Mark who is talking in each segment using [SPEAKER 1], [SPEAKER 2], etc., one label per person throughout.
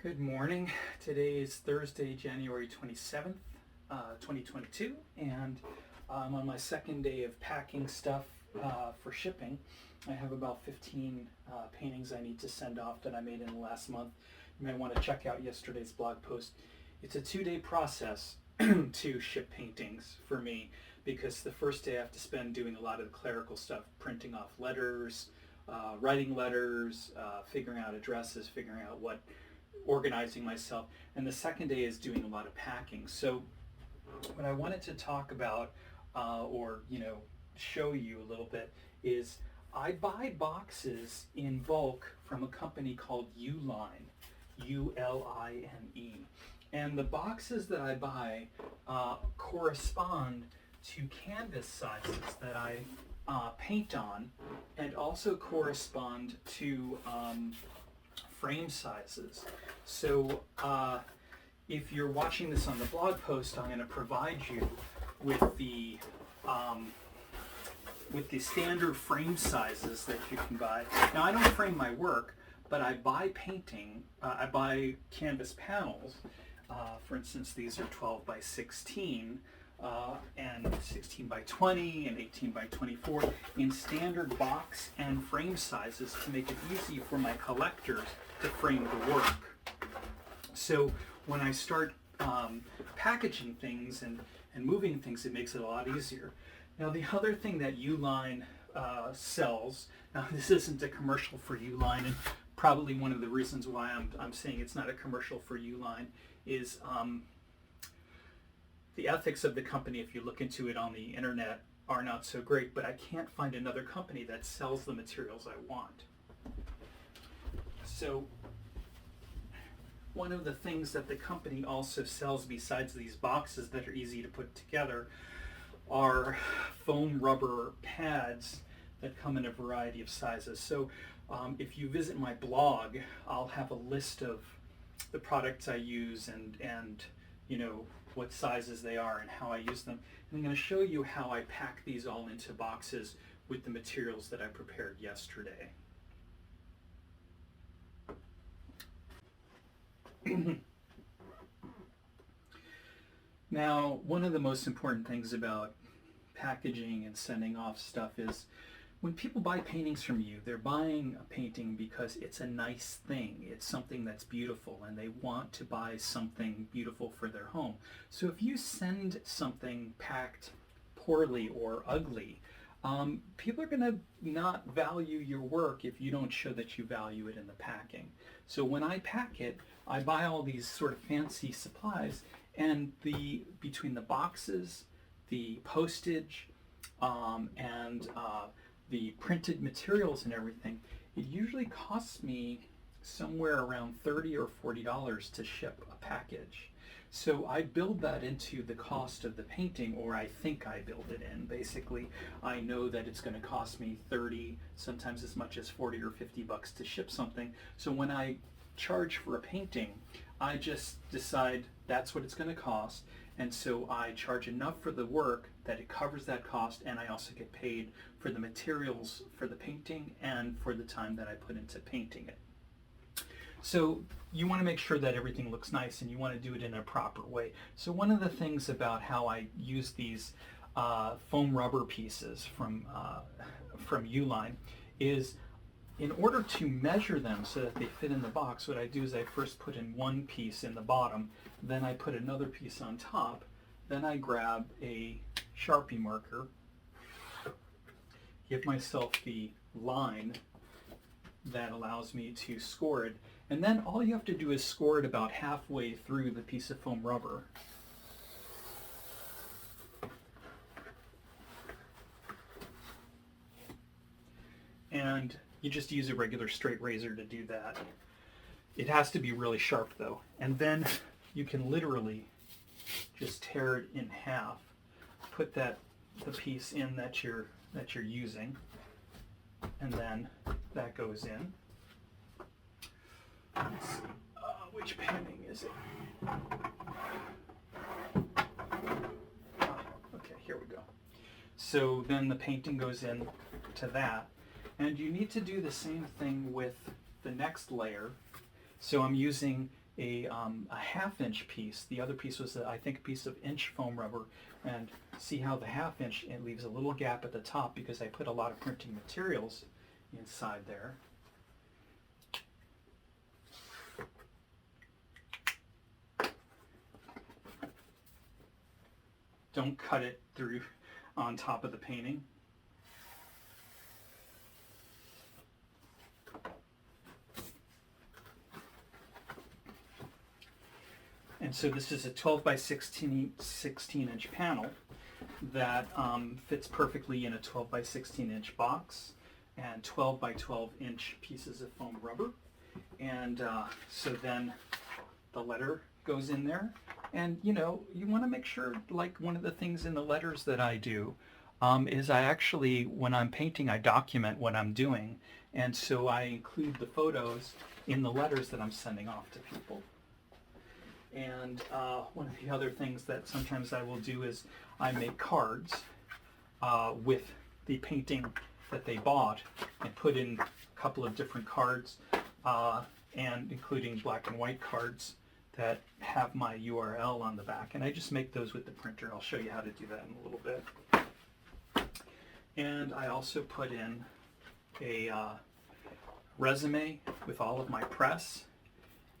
[SPEAKER 1] Good morning. Today is Thursday, January 27th, 2022, and I'm on my second day of packing stuff for shipping. I have about 15 paintings I need to send off that I made in the last month. You might want to check out yesterday's blog post. It's a 2-day process to ship paintings for me, because the first day I have to spend doing a lot of the clerical stuff, printing off letters, writing letters, figuring out addresses, figuring out organizing myself, and the second day is doing a lot of packing. So what I wanted to talk about or show you a little bit is I buy boxes in bulk from a company called Uline, U-L-I-N-E, and the boxes that I buy correspond to canvas sizes that I paint on, and also correspond to frame sizes. So if you're watching this on the blog post, I'm going to provide you with the standard frame sizes that you can buy. Now, I don't frame my work, but I buy I buy canvas panels. For instance, these are 12 by 16 and 16 by 20 and 18 by 24 in standard box and frame sizes to make it easy for my collectors to frame the work. So when I start packaging things and moving things, it makes it a lot easier. Now, the other thing that Uline sells, now this isn't a commercial for Uline, and probably one of the reasons why I'm saying it's not a commercial for Uline is the ethics of the company, if you look into it on the internet, are not so great, but I can't find another company that sells the materials I want. So one of the things that the company also sells, besides these boxes that are easy to put together, are foam rubber pads that come in a variety of sizes. So if you visit my blog, I'll have a list of the products I use and what sizes they are and how I use them. And I'm going to show you how I pack these all into boxes with the materials that I prepared yesterday. Now, one of the most important things about packaging and sending off stuff is when people buy paintings from you, they're buying a painting because it's a nice thing. It's something that's beautiful, and they want to buy something beautiful for their home. So if you send something packed poorly or ugly, people are going to not value your work if you don't show that you value it in the packing. So when I pack it, I buy all these sort of fancy supplies, and between the boxes, the postage, and the printed materials and everything, it usually costs me somewhere around $30 or $40 to ship a package. So I build that into the cost of the painting, or I think I build it in. Basically, I know that it's going to cost me 30, sometimes as much as 40 or 50 bucks to ship something. So when I charge for a painting, I just decide that's what it's going to cost, and so I charge enough for the work that it covers that cost, and I also get paid for the materials for the painting and for the time that I put into painting it. So you want to make sure that everything looks nice, and you want to do it in a proper way. So one of the things about how I use these foam rubber pieces from Uline is, in order to measure them so that they fit in the box, what I do is I first put in one piece in the bottom, then I put another piece on top, then I grab a Sharpie marker, give myself the line that allows me to score it, and then all you have to do is score it about halfway through the piece of foam rubber. And you just use a regular straight razor to do that. It has to be really sharp though. And then you can literally just tear it in half. Put the piece in that you're using, and then that goes in. Let's see, which painting is it? Okay, here we go. So then the painting goes in to that. And you need to do the same thing with the next layer. So I'm using a half-inch piece. The other piece was, I think, a piece of inch foam rubber. And see how the half-inch, it leaves a little gap at the top because I put a lot of printing materials inside there. Don't cut it through on top of the painting. And so this is a 12 by 16 inch panel that fits perfectly in a 12 by 16 inch box and 12 by 12 inch pieces of foam rubber. And so then the letter goes in there. And you know, you want to make sure, like one of the things in the letters that I do is I actually, when I'm painting, I document what I'm doing. And so I include the photos in the letters that I'm sending off to people. And one of the other things that sometimes I will do is I make cards with the painting that they bought and put in a couple of different cards and including black and white cards that have my URL on the back. And I just make those with the printer. I'll show you how to do that in a little bit. And I also put in a resume with all of my press.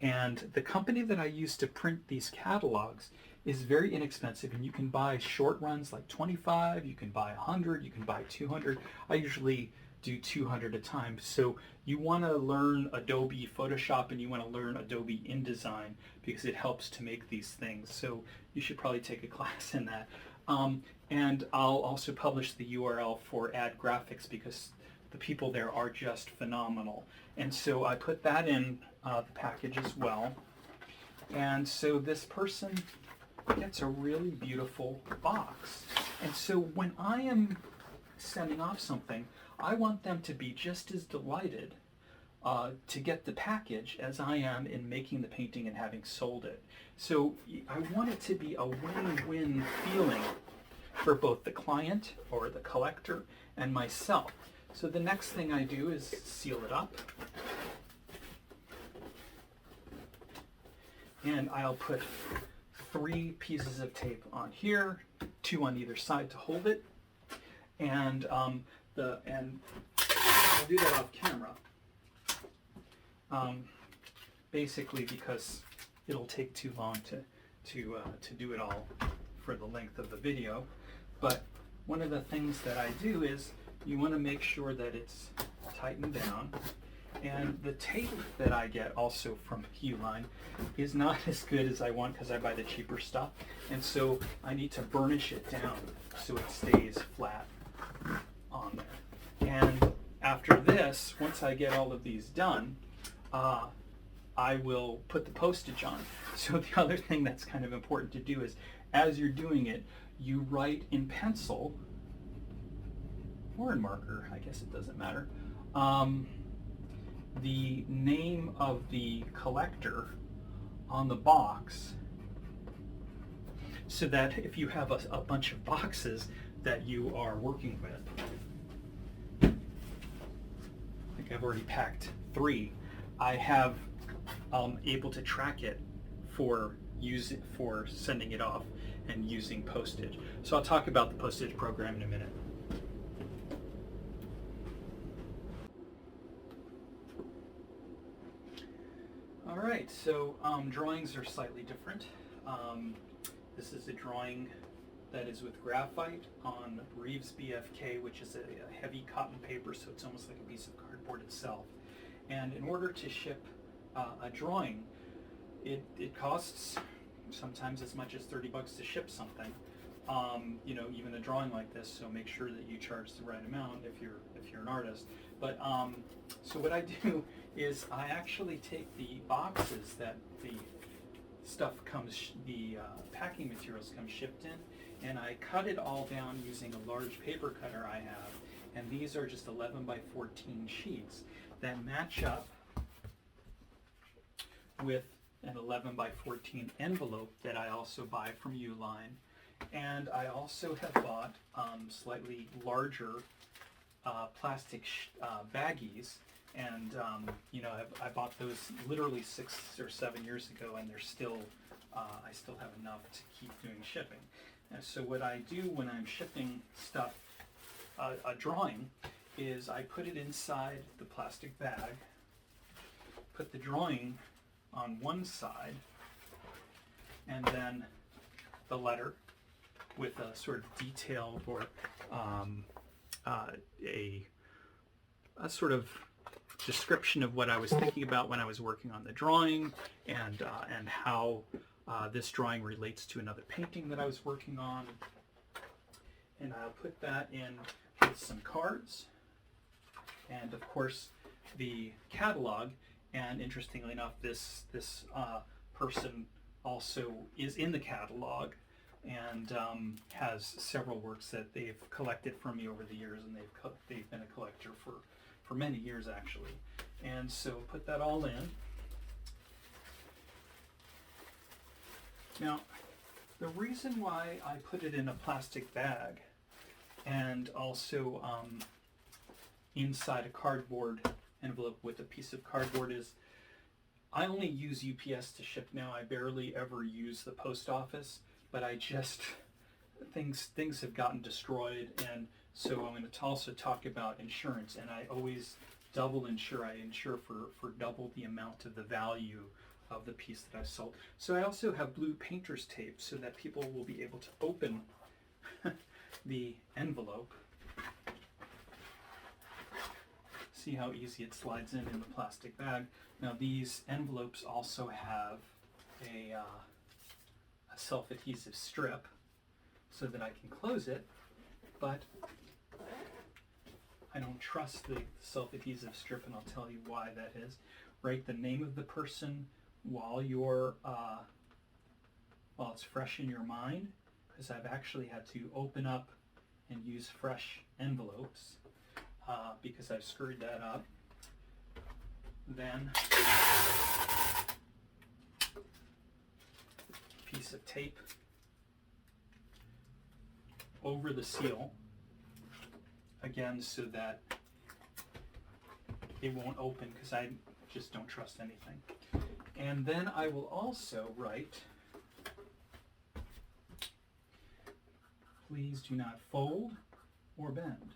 [SPEAKER 1] And the company that I use to print these catalogs is very inexpensive, and you can buy short runs like 25, you can buy 100, you can buy 200. I usually do 200 a time. So you want to learn Adobe Photoshop and you want to learn Adobe InDesign because it helps to make these things. So you should probably take a class in that. And I'll also publish the URL for Ad Graphics because the people there are just phenomenal. And so I put that in the package as well. And so this person gets a really beautiful box. And so when I am sending off something, I want them to be just as delighted to get the package as I am in making the painting and having sold it. So I want it to be a win-win feeling for both the client or the collector and myself. So the next thing I do is seal it up. And I'll put 3 pieces of tape on here, 2 on either side to hold it. And I'll do that off camera. Basically because it'll take too long to do it all for the length of the video. But one of the things that I do is you want to make sure that it's tightened down. And the tape that I get also from Uline is not as good as I want because I buy the cheaper stuff. And so I need to burnish it down so it stays flat on there. And after this, once I get all of these done, I will put the postage on. So the other thing that's kind of important to do is as you're doing it, you write in pencil or in marker, I guess it doesn't matter, the name of the collector on the box so that if you have a bunch of boxes that you are working with. I think I've already packed 3. I have able to track it for sending it off and using postage. So I'll talk about the postage program in a minute. All right, so drawings are slightly different. This is a drawing that is with graphite on Reeves BFK, which is a heavy cotton paper, so it's almost like a piece of cardboard itself. And in order to ship a drawing, it costs sometimes as much as $30 to ship something. You know, even a drawing like this. So make sure that you charge the right amount if you're an artist. But so what I do is I actually take the boxes that the stuff comes, the packing materials come shipped in, and I cut it all down using a large paper cutter I have. And these are just 11 by 14 sheets that match up with an 11 by 14 envelope that I also buy from Uline. And I also have bought slightly larger plastic baggies And you know, I bought those literally 6 or 7 years ago, and they're still, I still have enough to keep doing shipping. And so what I do when I'm shipping stuff, a drawing, is I put it inside the plastic bag, put the drawing on one side, and then the letter with a sort of detail or a sort of description of what I was thinking about when I was working on the drawing, and how this drawing relates to another painting that I was working on. And I'll put that in with some cards, and of course the catalog. And interestingly enough, this person also is in the catalog, and has several works that they've collected from me over the years, and they've been a collector for many years actually. And so put that all in. Now, the reason why I put it in a plastic bag and also inside a cardboard envelope with a piece of cardboard is I only use UPS to ship now. I barely ever use the post office, but I just, things have gotten destroyed. And so I'm going to also talk about insurance, and I always double insure. I insure for double the amount of the value of the piece that I've sold. So I also have blue painter's tape so that people will be able to open the envelope. See how easy it slides in the plastic bag. Now these envelopes also have a self-adhesive strip so that I can close it, but I don't trust the self-adhesive strip, and I'll tell you why that is. Write the name of the person while it's fresh in your mind, because I've actually had to open up and use fresh envelopes because I've screwed that up. Then piece of tape over the seal, again, so that it won't open, because I just don't trust anything. And then I will also write, please do not fold or bend.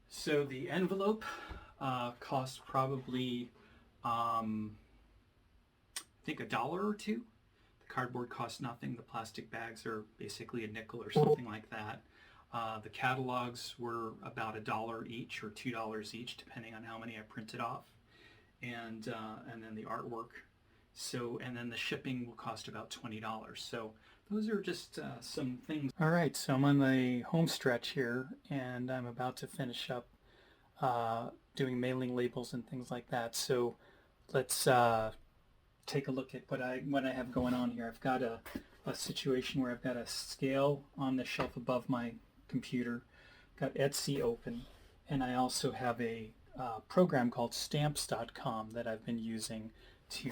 [SPEAKER 1] So the envelope cost probably, I think, $1 or $2. The cardboard costs nothing. The plastic bags are basically a nickel or something like that. The catalogs were about $1 each or $2 each, depending on how many I printed off, and then the artwork. So, and then the shipping will cost about $20. So those are just some things. All right, so I'm on the home stretch here, and I'm about to finish up doing mailing labels and things like that. So let's take a look at what I have going on here. I've got a situation where I've got a scale on the shelf above my computer, got Etsy open, and I also have a program called stamps.com that I've been using to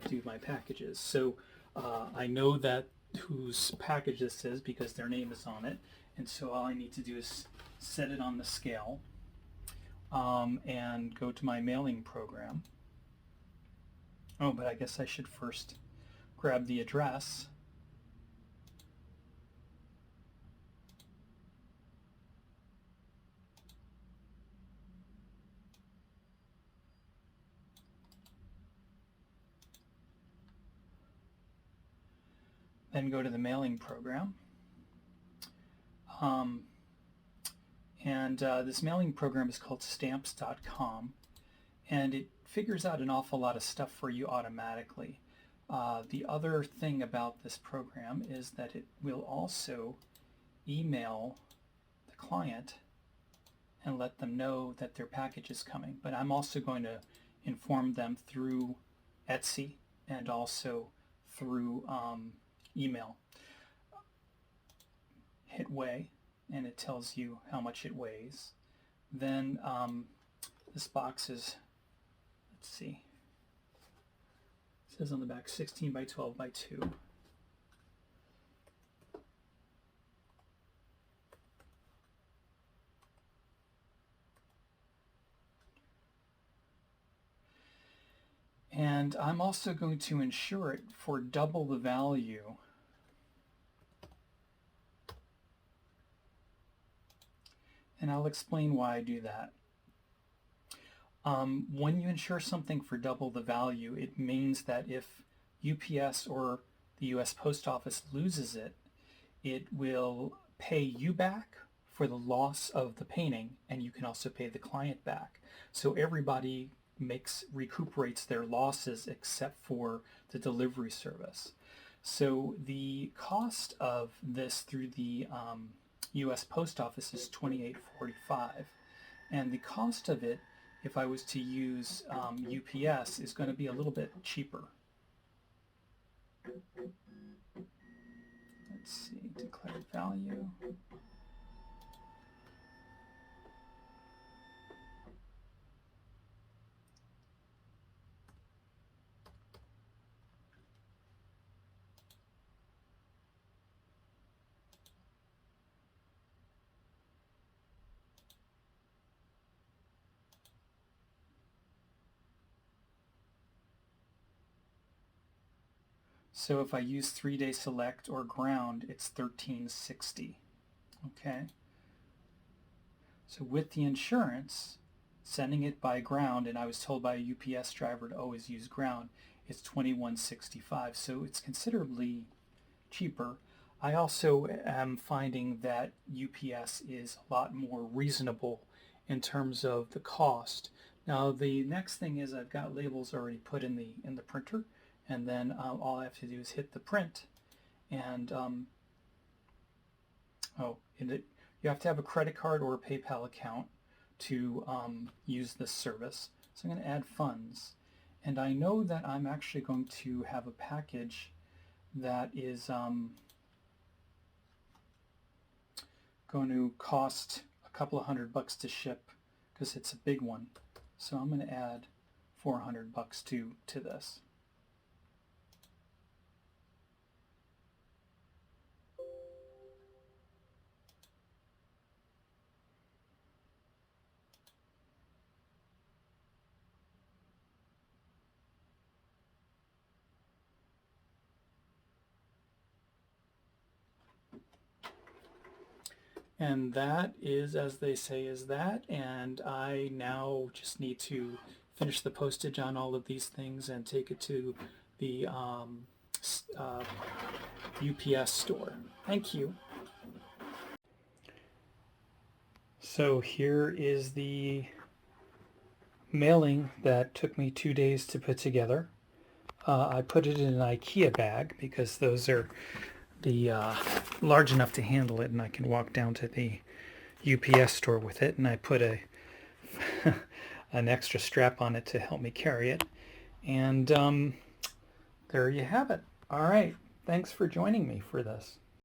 [SPEAKER 1] do my packages. So I know that whose package this is because their name is on it, and so all I need to do is set it on the scale and go to my mailing program. Oh, but I guess I should first grab the address. Then go to the mailing program. This mailing program is called stamps.com, and it figures out an awful lot of stuff for you automatically. The other thing about this program is that it will also email the client and let them know that their package is coming. But I'm also going to inform them through Etsy and also through email. Hit weigh, and it tells you how much it weighs. Then this box is, let's see, it says on the back 16 by 12 by 2. And I'm also going to insure it for double the value. And I'll explain why I do that. When you insure something for double the value, it means that if UPS or the US Post Office loses it, it will pay you back for the loss of the painting, and you can also pay the client back. So everybody recuperates their losses except for the delivery service. So the cost of this through the US Post Office is $28.45, and the cost of it, if I was to use UPS, is going to be a little bit cheaper. Let's see, declared value. So if I use 3-day select or ground, it's $13.60. Okay. So with the insurance, sending it by ground, and I was told by a UPS driver to always use ground, it's $21.65. So it's considerably cheaper. I also am finding that UPS is a lot more reasonable in terms of the cost. Now the next thing is I've got labels already put in the printer, and then all I have to do is hit the print, and you have to have a credit card or a PayPal account to use this service. So I'm going to add funds, and I know that I'm actually going to have a package that is going to cost a couple of $100 to ship because it's a big one. So I'm going to add $400 to this. And that is, as they say, is that. And I now just need to finish the postage on all of these things and take it to the UPS store. Thank you. So here is the mailing that took me 2 days to put together. I put it in an IKEA bag because those are the large enough to handle it, and I can walk down to the UPS store with it, and I put a an extra strap on it to help me carry it, and there you have it. All right, thanks for joining me for this.